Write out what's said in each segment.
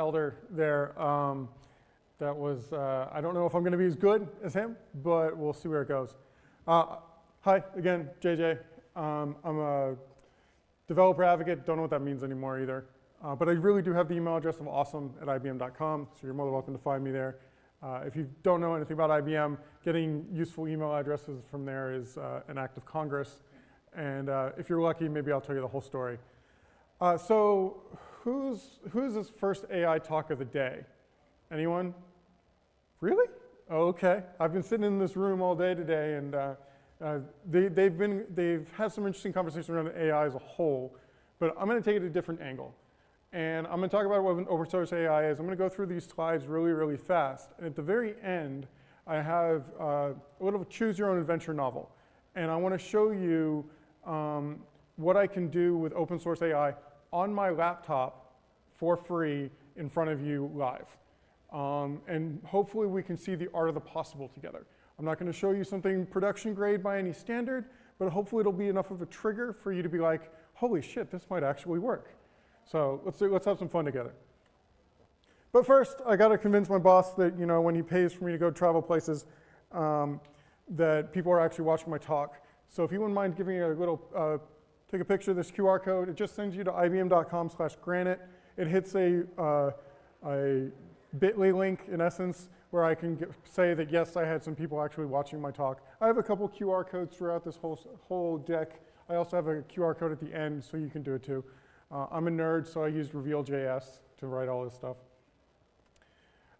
elder there. That was, I don't know if I'm going to be as good as him, but we'll see where it goes. Hi, again, JJ. I'm a developer advocate. Don't know what that means anymore either. But I really do have the email address of awesome@ibm.com, so you're more than welcome to find me there. If you don't know anything about IBM, getting useful email addresses from there is an act of Congress. And if you're lucky, maybe I'll tell you the whole story. So who's this first AI talk of the day? Anyone? Really? Oh, okay. I've been sitting in this room all day today, and they've had some interesting conversations around AI as a whole, but I'm going to take it a different angle. And I'm going to talk about what open source AI is. I'm going to go through these slides really, really fast. And at the very end, I have a little choose your own adventure novel. And I want to show you what I can do with open source AI on my laptop for free in front of you live. And hopefully we can see the art of the possible together. I'm not going to show you something production grade by any standard, but hopefully it'll be enough of a trigger for you to be like, holy shit, this might actually work. So let's have some fun together. But first, I got to convince my boss that, you know, when he pays for me to go travel places, that people are actually watching my talk. So if you wouldn't mind giving me a little, take a picture of this QR code, it just sends you to ibm.com/granite. It hits a bit.ly link, in essence, where I can say that, yes, I had some people actually watching my talk. I have a couple QR codes throughout this whole deck. I also have a QR code at the end, so you can do it too. I'm a nerd, so I used Reveal.js to write all this stuff.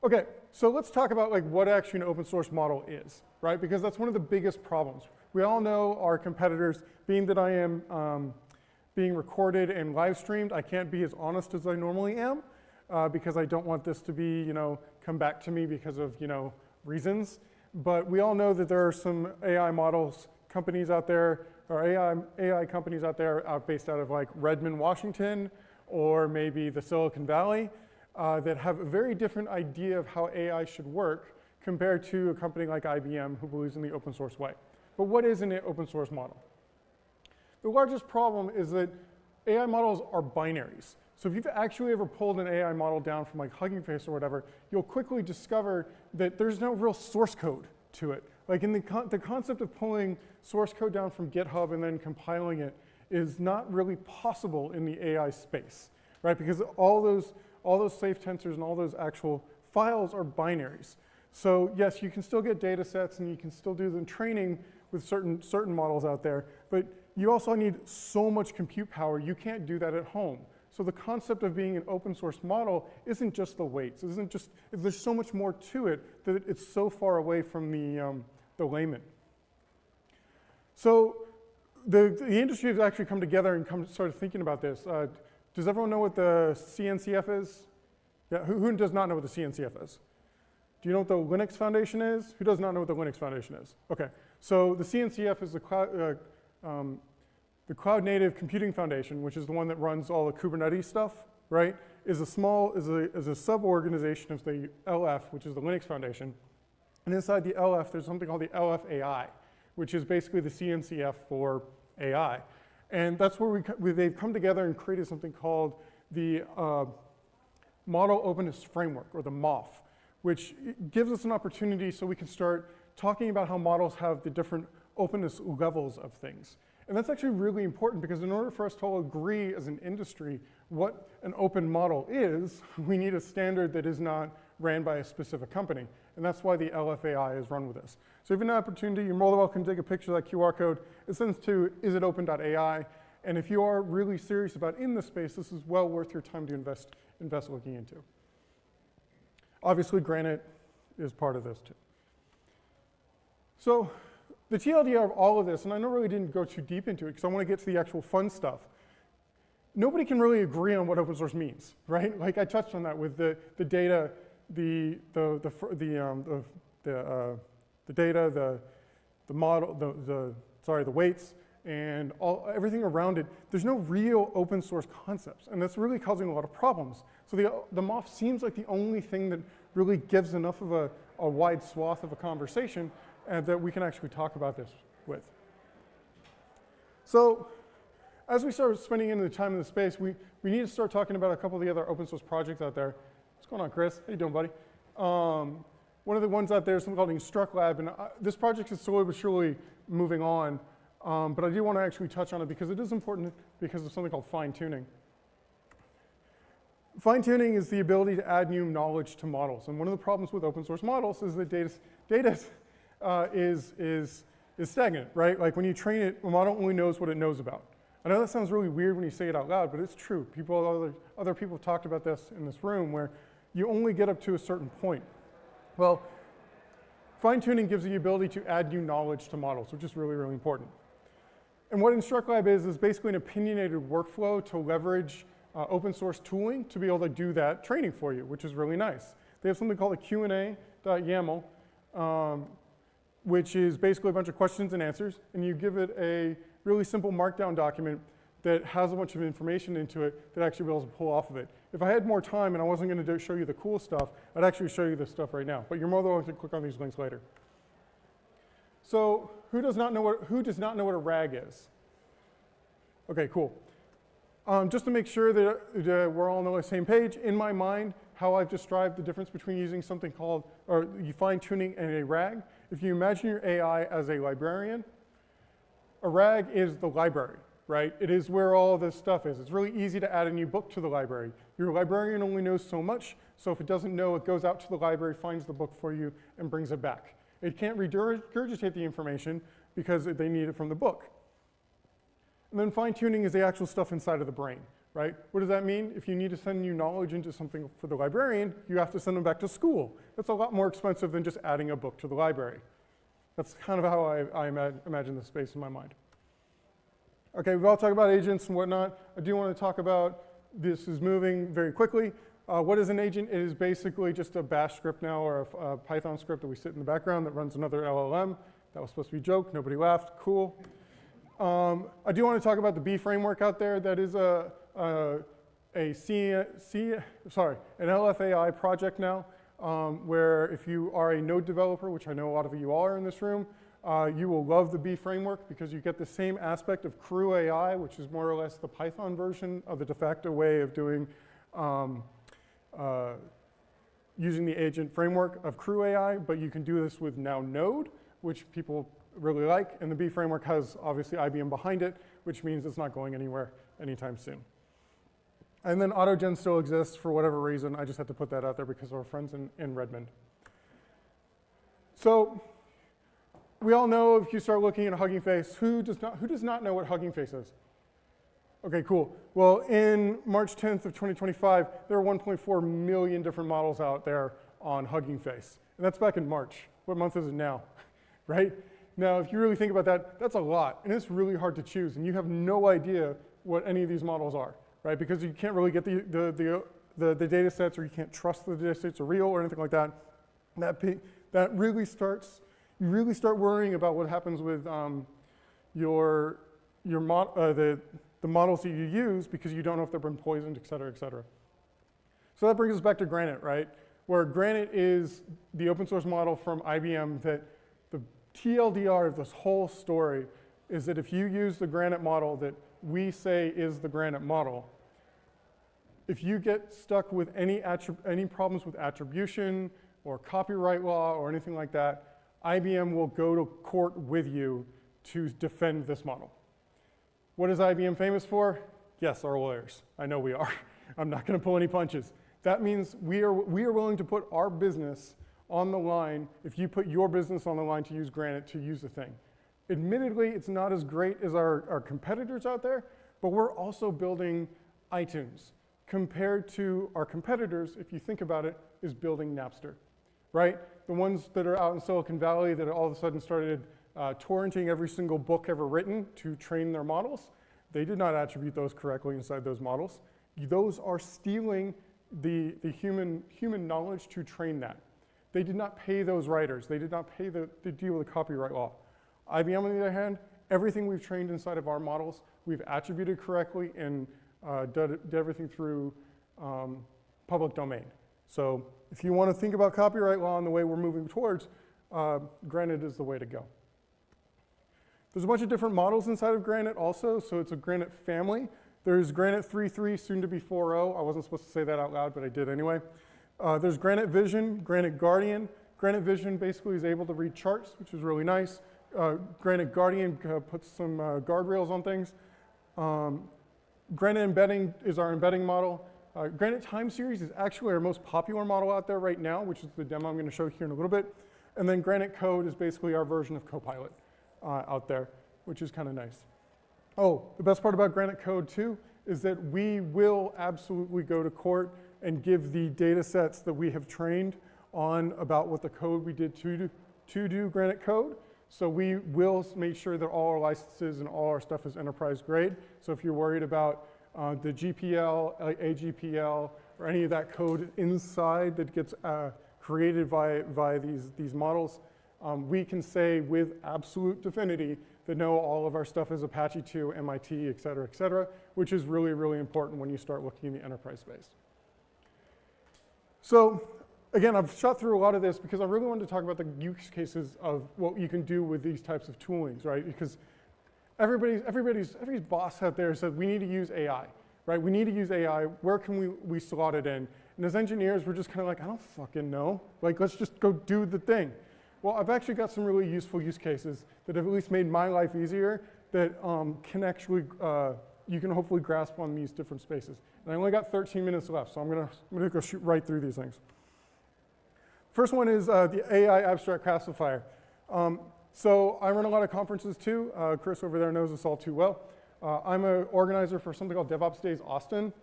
Okay, so let's talk about like what actually an open source model is, right? Because that's one of the biggest problems. We all know our competitors, being that I am being recorded and live streamed, I can't be as honest as I normally am because I don't want this to be, you know, come back to me because of, you know, reasons. But we all know that there are some AI models, companies out there, or AI companies out there based out of like Redmond, Washington, or maybe the Silicon Valley that have a very different idea of how AI should work compared to a company like IBM who believes in the open source way. But what is an open source model? The largest problem is that AI models are binaries. So if you've actually ever pulled an AI model down from like Hugging Face or whatever, you'll quickly discover that there's no real source code to it. Like in the concept of pulling source code down from GitHub and then compiling it is not really possible in the AI space, right? Because all those safe tensors and all those actual files are binaries. So yes, you can still get data sets and you can still do the training with certain models out there, but you also need so much compute power, you can't do that at home. So the concept of being an open source model isn't just the weights. There's so much more to it that it's so far away from the layman. So the industry has actually come together and started thinking about this. Does everyone know what the CNCF is? Yeah, who does not know what the CNCF is? Do you know what the Linux Foundation is? Who does not know what the Linux Foundation is? Okay, so the CNCF is the Cloud Native Computing Foundation, which is the one that runs all the Kubernetes stuff, right, is a sub-organization of the LF, which is the Linux Foundation. And inside the LF, there's something called the LFAI, which is basically the CNCF for AI. And that's where they've come together and created something called the Model Openness Framework, or the MOF, which gives us an opportunity so we can start talking about how models have the different openness levels of things. And that's actually really important because in order for us to all agree as an industry what an open model is, we need a standard that is not ran by a specific company. And that's why the LFAI is run with this. So if you have an opportunity, you're more than welcome to take a picture of that QR code. It sends to isitopen.ai. And if you are really serious about in this space, this is well worth your time to invest looking into. Obviously, Granite is part of this too. So the TLDR of all of this, and I really didn't go too deep into it because I want to get to the actual fun stuff. Nobody can really agree on what open source means, right? Like I touched on that with the data, the data, the model, the weights, and everything around it. There's no real open source concepts, and that's really causing a lot of problems. So the MOF seems like the only thing that really gives enough of a wide swath of a conversation and that we can actually talk about this with. So as we start spending into the time in the space, we need to start talking about a couple of the other open source projects out there. What's going on, Chris? How you doing, buddy? One of the ones out there is something called InstructLab, and this project is slowly but surely moving on, but I do want to actually touch on it because it is important because of something called fine-tuning. Fine-tuning is the ability to add new knowledge to models, and one of the problems with open source models is that data is stagnant, right? Like when you train it, the model only knows what it knows about. I know that sounds really weird when you say it out loud, but it's true. Other people have talked about this in this room where you only get up to a certain point. Well, fine-tuning gives you the ability to add new knowledge to models, which is really, really important. And what InstructLab is basically an opinionated workflow to leverage open source tooling to be able to do that training for you, which is really nice. They have something called a Q&A.yaml, which is basically a bunch of questions and answers, and you give it a really simple markdown document that has a bunch of information into it that actually be able to pull off of it. If I had more time and I wasn't going to show you the cool stuff, I'd actually show you this stuff right now, but you're more than welcome to click on these links later. So who does not know what a RAG is? Okay, cool. Just to make sure that we're all on the same page, in my mind, how I've described the difference between using something called, or fine-tuning and a RAG. If you imagine your AI as a librarian, a RAG is the library, right? It is where all this stuff is. It's really easy to add a new book to the library. Your librarian only knows so much, so if it doesn't know, it goes out to the library, finds the book for you, and brings it back. It can't regurgitate the information because they need it from the book. And then fine-tuning is the actual stuff inside of the brain, right? What does that mean? If you need to send new knowledge into something for the librarian, you have to send them back to school. That's a lot more expensive than just adding a book to the library. That's kind of how I imagine the space in my mind. Okay, we've all talked about agents and whatnot. I do want to talk about, this is moving very quickly. What is an agent? It is basically just a bash script now, or a Python script that we sit in the background that runs another LLM. That was supposed to be a joke, nobody laughed, cool. I do want to talk about the B framework out there. That is an LFAI project now, where if you are a Node developer, which I know a lot of you are in this room, you will love the B framework because you get the same aspect of Crew AI, which is more or less the Python version of the de facto way of doing using the agent framework of Crew AI, but you can do this with now Node, which people really like, and the B framework has obviously IBM behind it, which means it's not going anywhere anytime soon. And then AutoGen still exists for whatever reason. I just had to put that out there because of our friends in Redmond. So we all know if you start looking at Hugging Face, who does not know what Hugging Face is? Okay, cool. Well, in March 10th of 2025, there are 1.4 million different models out there on Hugging Face. And that's back in March. What month is it now? Right? Now, if you really think about that, that's a lot, and it's really hard to choose, and you have no idea what any of these models are, right? Because you can't really get the data sets, or you can't trust the data sets are real or anything like that. That really starts, you really start worrying about what happens with the models that you use because you don't know if they've been poisoned, et cetera, et cetera. So that brings us back to Granite, right? Where Granite is the open source model from IBM that the TLDR of this whole story is that if you use the Granite model that we say is the Granite model, if you get stuck with any problems with attribution or copyright law or anything like that, IBM will go to court with you to defend this model. What is IBM famous for? Yes, our lawyers. I know we are. I'm not going to pull any punches. That means we are willing to put our business on the line if you put your business on the line to use Granite to use the thing. Admittedly, it's not as great as our competitors out there, but we're also building iTunes. Compared to our competitors, if you think about it, is building Napster, right? The ones that are out in Silicon Valley that all of a sudden started torrenting every single book ever written to train their models, they did not attribute those correctly inside those models. Those are stealing the human knowledge to train that. They did not pay those writers. They did not pay to deal with the copyright law. IBM, on the other hand, everything we've trained inside of our models, we've attributed correctly and did everything through public domain. So if you want to think about copyright law and the way we're moving towards, Granite is the way to go. There's a bunch of different models inside of Granite also, so it's a Granite family. There's Granite 3.3, soon to be 4.0. I wasn't supposed to say that out loud, but I did anyway. There's Granite Vision, Granite Guardian. Granite Vision basically is able to read charts, which is really nice. Granite Guardian puts some guardrails on things. Granite Embedding is our embedding model. Granite Time Series is actually our most popular model out there right now, which is the demo I'm going to show here in a little bit. And then Granite Code is basically our version of Copilot out there, which is kind of nice. Oh, the best part about Granite Code too is that we will absolutely go to court and give the data sets that we have trained on about what the code we did to do Granite Code. So we will make sure that all our licenses and all our stuff is enterprise grade. So if you're worried about the GPL, AGPL, or any of that code inside that gets created via these models, we can say with absolute definity that no, all of our stuff is Apache 2, MIT, et cetera, which is really, really important when you start looking in the enterprise space. So again, I've shot through a lot of this because I really wanted to talk about the use cases of what you can do with these types of toolings, right? Because everybody's boss out there said we need to use AI, right? We need to use AI. Where can we slot it in? And as engineers, we're just kind of like, I don't fucking know. Like, let's just go do the thing. Well, I've actually got some really useful use cases that have at least made my life easier that can actually, you can hopefully grasp on these different spaces. And I only got 13 minutes left, so I'm gonna go shoot right through these things. First one is the AI abstract classifier. So I run a lot of conferences too. Chris over there knows this all too well. I'm an organizer for something called DevOps Days Austin.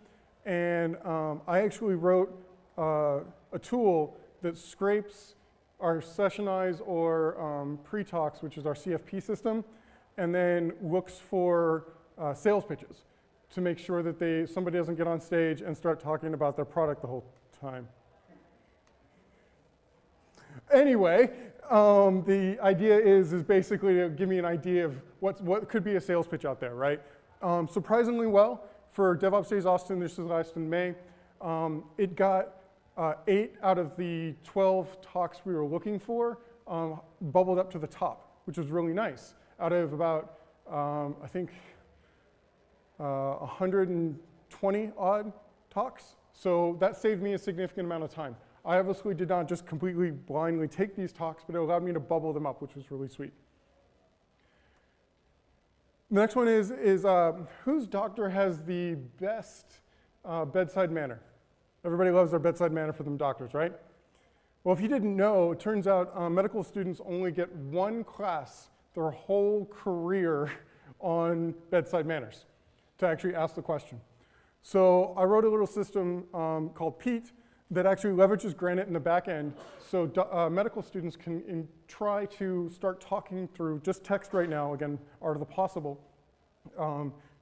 And I actually wrote a tool that scrapes our sessionize or pre-talks, which is our CFP system, and then looks for sales pitches to make sure that somebody doesn't get on stage and start talking about their product the whole time. Anyway, the idea is basically to give me an idea of what could be a sales pitch out there, right? Surprisingly well, for DevOps Days Austin, this was last in May, it got 8 out of the 12 talks we were looking for bubbled up to the top, which was really nice. Out of about, I think, 120 odd talks. So that saved me a significant amount of time. I obviously did not just completely blindly take these talks, but it allowed me to bubble them up, which was really sweet. The next one is whose doctor has the best bedside manner? Everybody loves their bedside manner for them doctors, right? Well, if you didn't know, it turns out medical students only get one class their whole career on bedside manners to actually ask the question. So I wrote a little system called Pete that actually leverages Granite in the back end, so medical students can try to start talking through just text right now, again, art of the possible,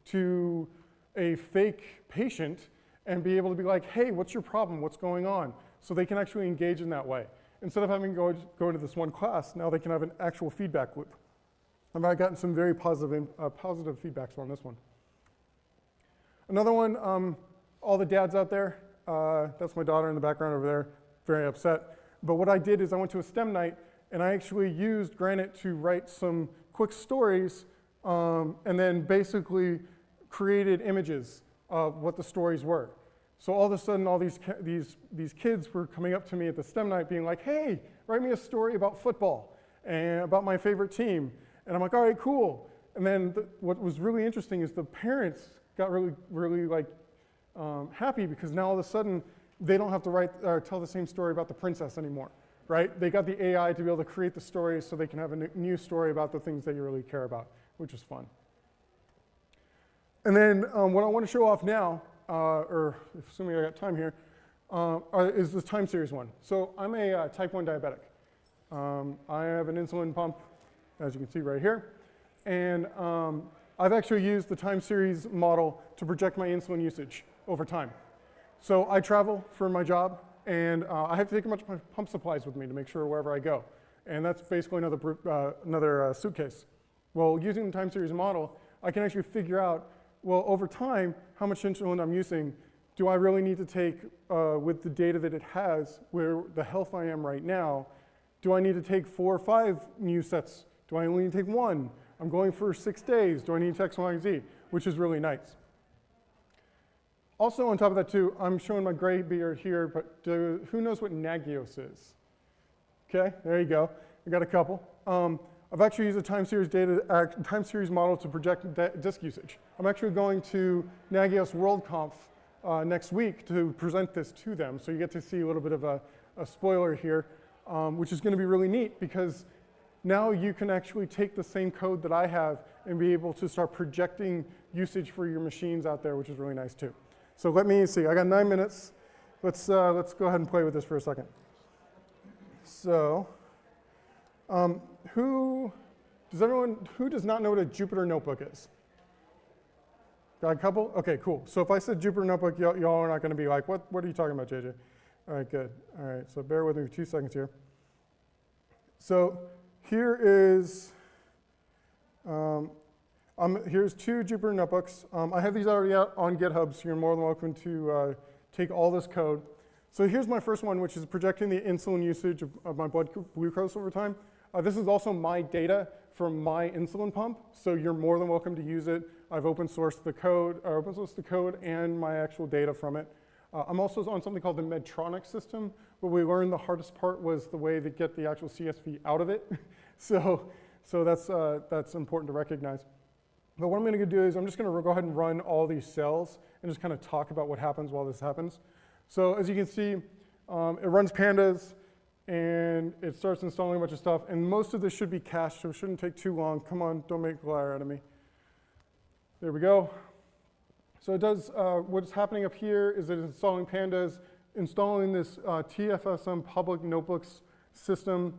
to a fake patient and be able to be like, hey, what's your problem? What's going on? So they can actually engage in that way. Instead of having to go to this one class, now they can have an actual feedback loop. And I've gotten some very positive feedbacks on this one. Another one, all the dads out there, that's my daughter in the background over there, very upset. But what I did is I went to a STEM night and I actually used Granite to write some quick stories and then basically created images of what the stories were. So all of a sudden, all these kids were coming up to me at the STEM night being like, hey, write me a story about football and about my favorite team. And I'm like, all right, cool. And then what was really interesting is the parents got really like happy because now all of a sudden, they don't have to write or tell the same story about the princess anymore, right? They got the AI to be able to create the stories so they can have a new story about the things that you really care about, which is fun. And then what I want to show off now, or assuming I got time here, is this time series one. So I'm a type 1 diabetic. I have an insulin pump, as you can see right here. And I've actually used the time series model to project my insulin usage over time. So I travel for my job, and I have to take a bunch of my pump supplies with me to make sure wherever I go. And that's basically another suitcase. Well, using the time series model, I can actually figure out, well, over time, how much insulin I'm using. Do I really need to take, with the data that it has, where the health I am right now, do I need to take 4 or 5 new sets? Do I only need to take 1? I'm going for 6 days. Do I need to X, Y, and Z? Which is really nice. Also on top of that too, I'm showing my gray beard here, but who knows what Nagios is? Okay, there you go. I got a couple. I've actually used a time series model to project disk usage. I'm actually going to Nagios WorldConf next week to present this to them. So you get to see a little bit of a spoiler here, which is going to be really neat because now you can actually take the same code that I have and be able to start projecting usage for your machines out there, which is really nice too. So let me see, I got 9 minutes. Let's go ahead and play with this for a second. So, who does not know what a Jupyter Notebook is? Got a couple? Okay, cool. So if I said Jupyter Notebook, y'all are not going to be like, what are you talking about, JJ? All right, good. All right, so bear with me for 2 seconds here. So here is, here's 2 Jupyter Notebooks. I have these already out on GitHub, so you're more than welcome to take all this code. So here's my first one, which is projecting the insulin usage of my blood glucose over time. This is also my data from my insulin pump, so you're more than welcome to use it. I've open sourced the code and my actual data from it. I'm also on something called the Medtronic system, where we learned the hardest part was the way to get the actual CSV out of it. so that's important to recognize. But what I'm going to do is I'm just going to go ahead and run all these cells and just kind of talk about what happens while this happens. So as you can see, it runs pandas, and it starts installing a bunch of stuff. And most of this should be cached, so it shouldn't take too long. Come on, don't make a liar out of me. There we go. So it does, what's happening up here is it's installing pandas, installing this TFSM public notebooks system,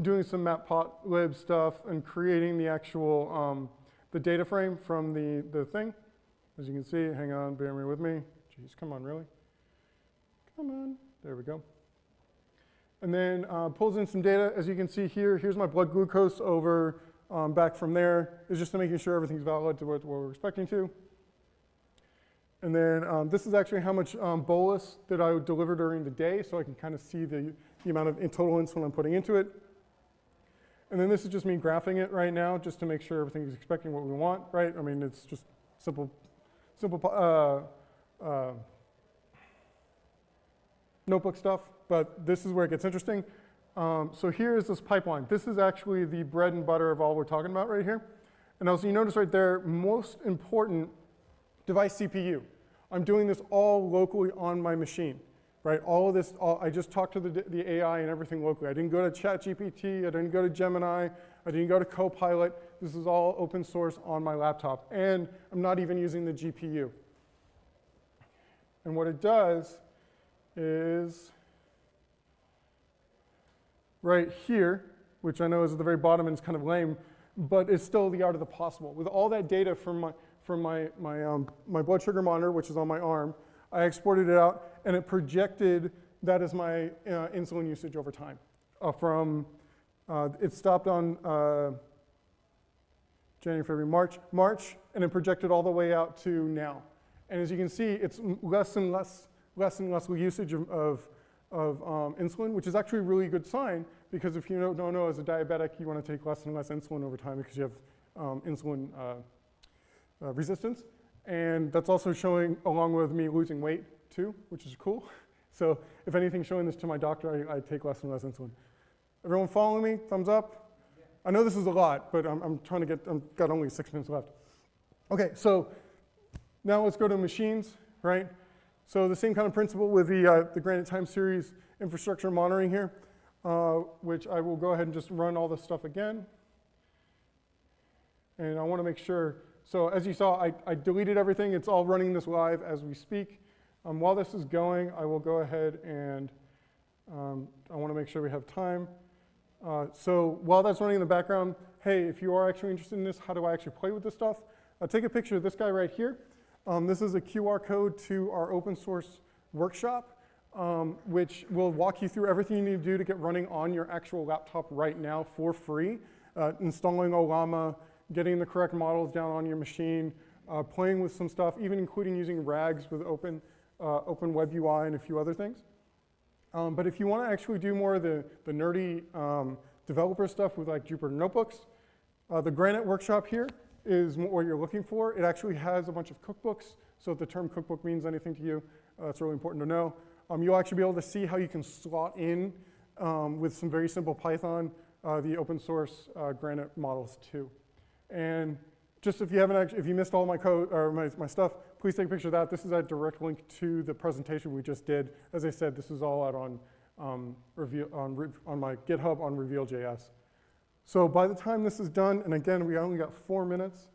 doing some matplotlib stuff, and creating the actual the data frame from the thing. As you can see, hang on, bear with me. Jeez, come on, really? Come on, there we go. And then pulls in some data. As you can see here, here's my blood glucose over back from there. It's just to making sure everything's valid to what we're expecting to. And then this is actually how much bolus that I would deliver during the day, so I can kind of see the amount of total insulin I'm putting into it. And then this is just me graphing it right now, just to make sure everything is expecting what we want, right? I mean, it's just simple notebook stuff, but this is where it gets interesting. So here is this pipeline. This is actually the bread and butter of all we're talking about right here. And also you notice right there, most important device CPU. I'm doing this all locally on my machine, right? All of this, I just talked to the AI and everything locally. I didn't go to ChatGPT, I didn't go to Gemini, I didn't go to Copilot. This is all open source on my laptop. And I'm not even using the GPU. And what it does is right here, which I know is at the very bottom and it's kind of lame, but it's still the art of the possible. With all that data from my blood sugar monitor, which is on my arm, I exported it out, and it projected that as my insulin usage over time. It stopped on January, February, March, and it projected all the way out to now. And as you can see, it's less and less usage of insulin, which is actually a really good sign, because if you don't know, as a diabetic, you want to take less and less insulin over time because you have insulin resistance. And that's also showing along with me losing weight too, which is cool. So if anything, showing this to my doctor, I take less and less insulin. Everyone following me? Thumbs up? I know this is a lot, but I'm trying to I've got only 6 minutes left. Okay, so now let's go to machines, right? So the same kind of principle with the Granite time series infrastructure monitoring here, which I will go ahead and just run all this stuff again. And I want to make sure, so as you saw, I deleted everything. It's all running this live as we speak. While this is going, I will go ahead and I want to make sure we have time. So while that's running in the background, hey, if you are actually interested in this, how do I actually play with this stuff? I'll take a picture of this guy right here. This is a QR code to our open source workshop, which will walk you through everything you need to do to get running on your actual laptop right now for free. Installing Olama, getting the correct models down on your machine, playing with some stuff, even including using rags with open web UI and a few other things. But if you want to actually do more of the nerdy developer stuff with like Jupyter Notebooks, the Granite workshop here is what you're looking for. It actually has a bunch of cookbooks So if the term cookbook means anything to you, that's really important to know. You'll actually be able to see how you can slot in with some very simple Python the open source Granite models too. And just if you haven't if you missed all my code or my stuff, please take a picture of that. This is a direct link to the presentation we just did. As I said, this is all out on my GitHub on Reveal.js. So by the time this is done, and again, we only got 4 minutes,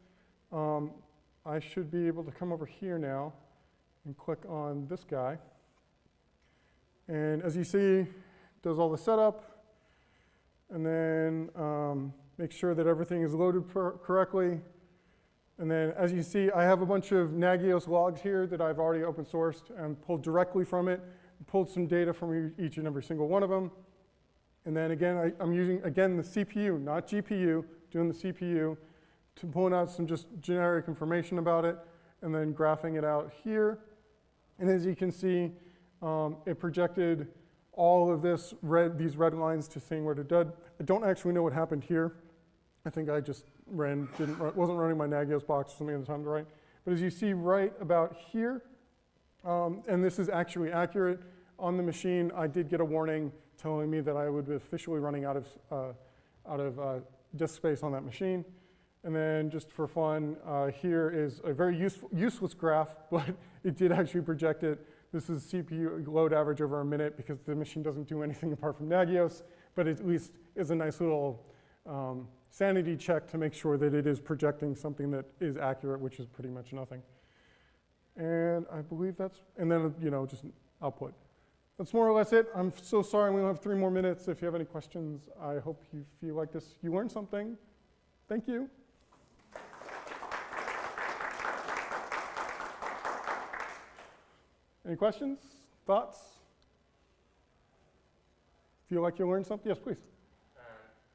I should be able to come over here now and click on this guy. And as you see, it does all the setup, and then make sure that everything is loaded correctly. And then as you see, I have a bunch of Nagios logs here that I've already open sourced and pulled directly from it, pulled some data from each and every single one of them. And then again, I'm using, again, the CPU, not GPU, doing the CPU, to pulling out some just generic information about it, and then graphing it out here. And as you can see, it projected all of these red lines to seeing what it did. I don't actually know what happened here. I think I just wasn't running my Nagios box or something at the time to write. But as you see right about here, and this is actually accurate, on the machine, I did get a warning telling me that I would be officially running out of disk space on that machine. And then just for fun, here is a very useless graph, but it did actually project it. This is CPU load average over a minute because the machine doesn't do anything apart from Nagios, but it at least is a nice little sanity check to make sure that it is projecting something that is accurate, which is pretty much nothing. And I believe that's, and then, just output. That's more or less it. I'm so sorry we only have 3 more minutes. If you have any questions, I hope you feel like you learned something. Thank you. Any questions? Thoughts? Feel like you learned something? Yes, please.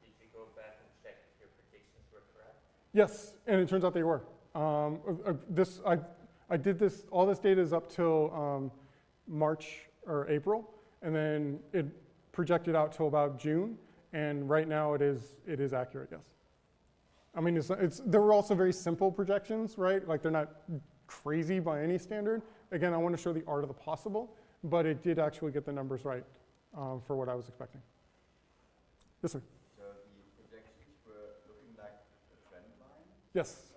Did you go back and check if your predictions were correct? Yes, and it turns out they were. I did this, all this data is up till March or April, and then it projected out till about June, and right now it is accurate, yes. I mean, there were also very simple projections, right? Like they're not crazy by any standard. Again, I want to show the art of the possible, but it did actually get the numbers right for what I was expecting. Yes, sir? So the projections were looking like a trend line? Yes.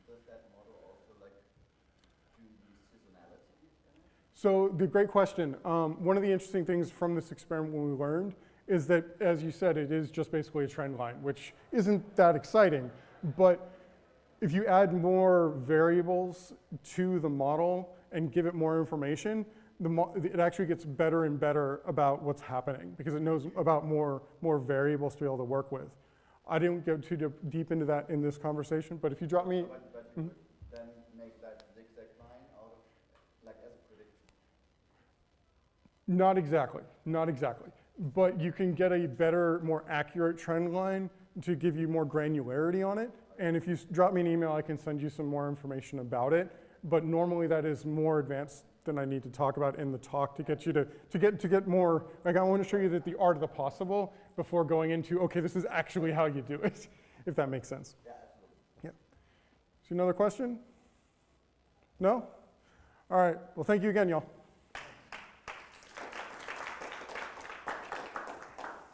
Does that model also like do the seasonality? So the great question. One of the interesting things from this experiment when we learned is that, as you said, it is just basically a trend line, which isn't that exciting. But if you add more variables to the model and give it more information, it actually gets better and better about what's happening because it knows about more variables to be able to work with. I didn't go too deep into that in this conversation, but if you drop me... But you would then make that zigzag line out of, like, as a prediction? Not exactly, not exactly. But you can get a better, more accurate trend line to give you more granularity on it. And if you drop me an email, I can send you some more information about it. But normally that is more advanced than I need to talk about in the talk to get you to get more, like I want to show you that the art of the possible before going into, okay, this is actually how you do it, if that makes sense. Yeah, absolutely. Yeah. So another question? No? All right, well, thank you again, y'all.